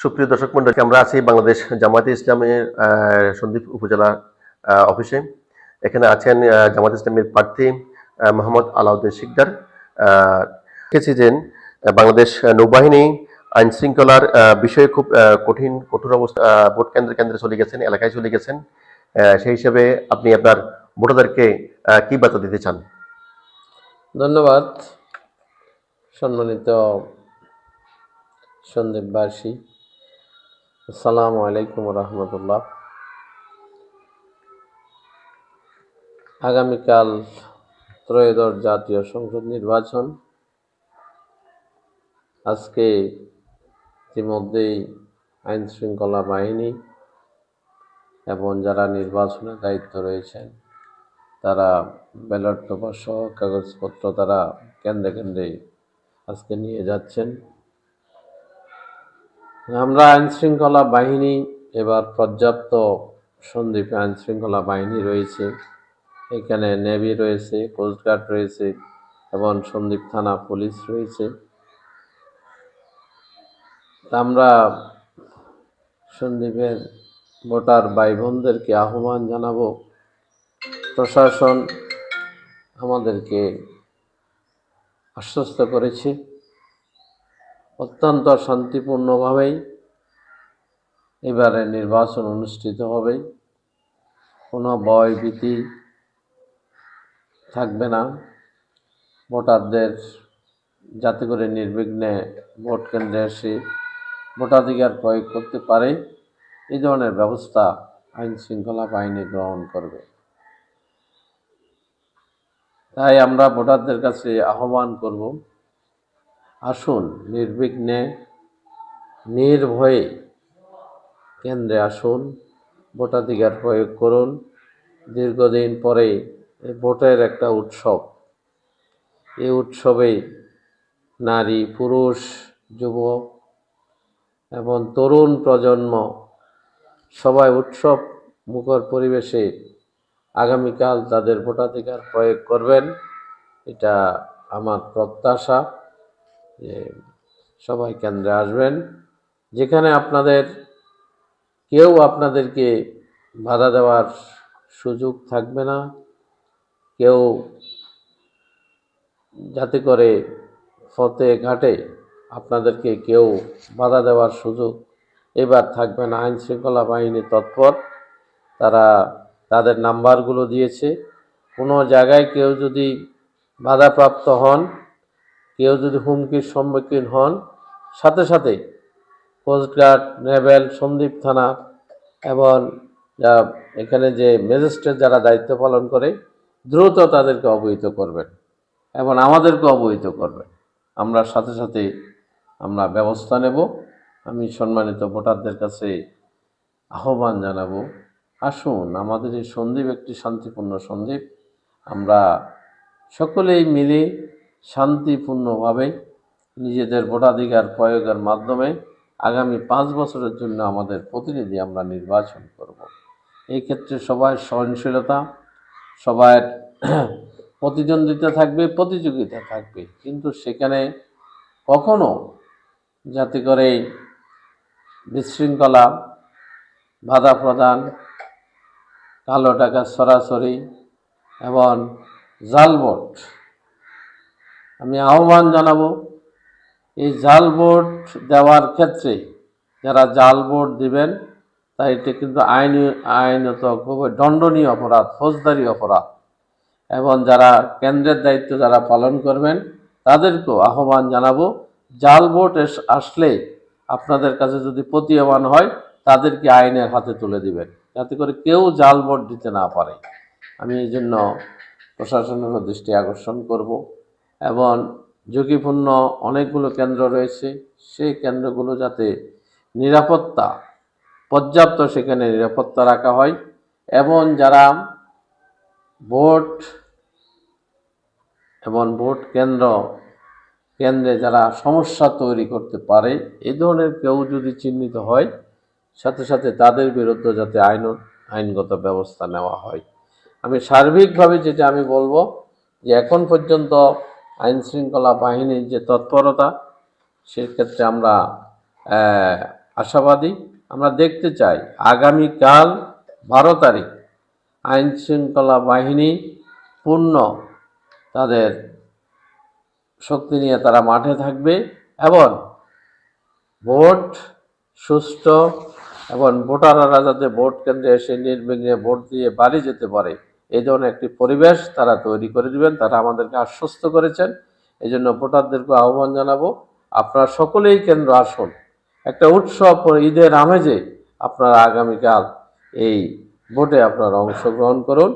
সুপ্রিয় দর্শক মণ্ডলী, আমরা আছি বাংলাদেশ জামায়াতে ইসলামের সন্দ্বীপ উপজেলা অফিসে। এখানে আছেন জামায়াতে ইসলামের প্রার্থী মোহাম্মদ আলাউদ্দিন শিকদার। দেখেছি যে বাংলাদেশ নৌবাহিনী আইন শৃঙ্খলার বিষয়ে খুব কঠোর অবস্থা, ভোট কেন্দ্রে কেন্দ্রে চলে গেছেন, এলাকায় চলে গেছেন। সেই হিসেবে আপনি আপনার ভোটারদেরকে কি বার্তা দিতে চান? ধন্যবাদ। সম্মানিত সন্দীপবাসী, আসসালামু আলাইকুম রহমতুল্লাহ। আগামীকাল ত্রয়োদশ জাতীয় সংসদ নির্বাচন। আজকে ইতিমধ্যেই আইন শৃঙ্খলা বাহিনী এবং যারা নির্বাচনের দায়িত্ব রয়েছেন তারা ব্যালট পেপার সহ কাগজপত্র তারা কেন্দ্রে কেন্দ্রে আজকে নিয়ে যাচ্ছেন। আমরা আইন শৃঙ্খলা বাহিনী এবার পর্যাপ্ত সন্দ্বীপে আইন শৃঙ্খলা বাহিনী রয়েছে। এখানে নেভি রয়েছে, কোস্টগার্ড রয়েছে এবং সন্দ্বীপ থানা পুলিশ রয়েছে। আমরা সন্দ্বীপের ভোটার ভাই বোনদেরকে আহ্বান জানাবো, প্রশাসন আমাদেরকে আশ্বস্ত করেছে অত্যন্ত শান্তিপূর্ণভাবেই এবারে নির্বাচন অনুষ্ঠিত হবে। কোনো ভয় ভীতি থাকবে না। ভোটারদের যাতে করে নির্বিঘ্নে ভোট কেন্দ্রে এসে ভোটাধিকার প্রয়োগ করতে পারে এই ধরনের ব্যবস্থা আইন শৃঙ্খলা বাহিনী গ্রহণ করবে। তাই আমরা ভোটারদের কাছে আহ্বান করব, আসুন নির্বিঘ্নে নির্ভয়ে কেন্দ্রে আসুন, ভোটাধিকার প্রয়োগ করুন। দীর্ঘদিন পরে ভোটের একটা উৎসব, এই উৎসবে নারী, পুরুষ, যুবক এবং তরুণ প্রজন্ম সবাই উৎসব মুখর পরিবেশে আগামীকাল তাদের ভোটাধিকার প্রয়োগ করবেন। এটা আমার প্রত্যাশা যে সবাই কেন্দ্রে আসবেন, যেখানে কেউ আপনাদেরকে বাধা দেওয়ার সুযোগ থাকবে না। কেউ যাতে করে পথে ঘাটে আপনাদেরকে কেউ বাধা দেওয়ার সুযোগ এবার থাকবে না। আইন শৃঙ্খলা বাহিনী তৎপর, তারা তাদের নাম্বারগুলো দিয়েছে। কোনো জায়গায় কেউ যদি বাধাপ্রাপ্ত হন, কেউ যদি হুমকির সম্মুখীন হন, সাথে সাথে কোস্টগার্ড, নেভেল, সন্দ্বীপ থানা এবং এখানে যে ম্যাজিস্ট্রেট যারা দায়িত্ব পালন করে দ্রুত তাদেরকে অবহিত করবেন এবং আমাদেরকে অবহিত করবেন। আমরা সাথে সাথে আমরা ব্যবস্থা নেব। আমি সম্মানিত ভোটারদের কাছে আহ্বান জানাবো, আসুন আমাদের এই সন্দ্বীপ একটি শান্তিপূর্ণ সন্দ্বীপ। আমরা সকলেই মিলে শান্তিপূর্ণভাবে নিজেদের ভোটাধিকার প্রয়োগের মাধ্যমে আগামী 5 বছরের জন্য আমাদের প্রতিনিধি আমরা নির্বাচন করব। এই ক্ষেত্রে সবার সহনশীলতা, সবার প্রতিদ্বন্দ্বিতা থাকবে, প্রতিযোগিতা থাকবে, কিন্তু সেখানে কখনো যাতে করে বিশৃঙ্খলা, বাধা প্রদান, কালো টাকা ছড়াছড়ি এবং জাল ভোট, আমি আহ্বান জানাবো এই জাল ভোট দেওয়ার ক্ষেত্রে যারা জাল ভোট দিবেন তাই এটা কিন্তু আইনত খুব দণ্ডনীয় অপরাধ, ফৌজদারি অপরাধ। এবং যারা কেন্দ্রের দায়িত্ব যারা পালন করবেন তাদেরকেও আহ্বান জানাবো, জাল ভোট আসলে আপনাদের কাছে যদি প্রতীয়মান হয় তাদেরকে আইনের হাতে তুলে দিবেন, যাতে করে কেউ জাল ভোট দিতে না পারে। আমি এই জন্য প্রশাসনের দৃষ্টি আকর্ষণ করব। এবং ঝুঁকিপূর্ণ অনেকগুলো কেন্দ্র রয়েছে, সেই কেন্দ্রগুলো যাতে পর্যাপ্ত সেখানে নিরাপত্তা রাখা হয় এবং যারা ভোট কেন্দ্রে যারা সমস্যা তৈরি করতে পারে এই ধরনের কেউ যদি চিহ্নিত হয়, সাথে সাথে তাদের বিরুদ্ধে যাতে আইনগত ব্যবস্থা নেওয়া হয়। আমি সার্বিকভাবে যেটা আমি বলবো যে এখন পর্যন্ত আইন শৃঙ্খলা বাহিনীর যে তৎপরতা, সেক্ষেত্রে আমরা আশাবাদী। আমরা দেখতে চাই আগামীকাল 12 তারিখ আইন শৃঙ্খলা বাহিনী পূর্ণ তাদের শক্তি নিয়ে তারা মাঠে থাকবে এবং ভোট সুষ্ঠু এবং ভোটাররা যাতে ভোট কেন্দ্রে এসে নির্বিঘ্নে ভোট দিয়ে বাড়ি যেতে পারে এই ধরনের একটি পরিবেশ তারা তৈরি করে দিবেন, তারা আমাদেরকে আশ্বস্ত করেছেন। এই জন্য ভোটারদেরকে আহ্বান জানাবো, আপনারা সকলেই কেন্দ্র আসুন, একটা উৎসব ঈদের আমেজে আপনারা আগামীকাল এই ভোটে আপনারা অংশগ্রহণ করুন।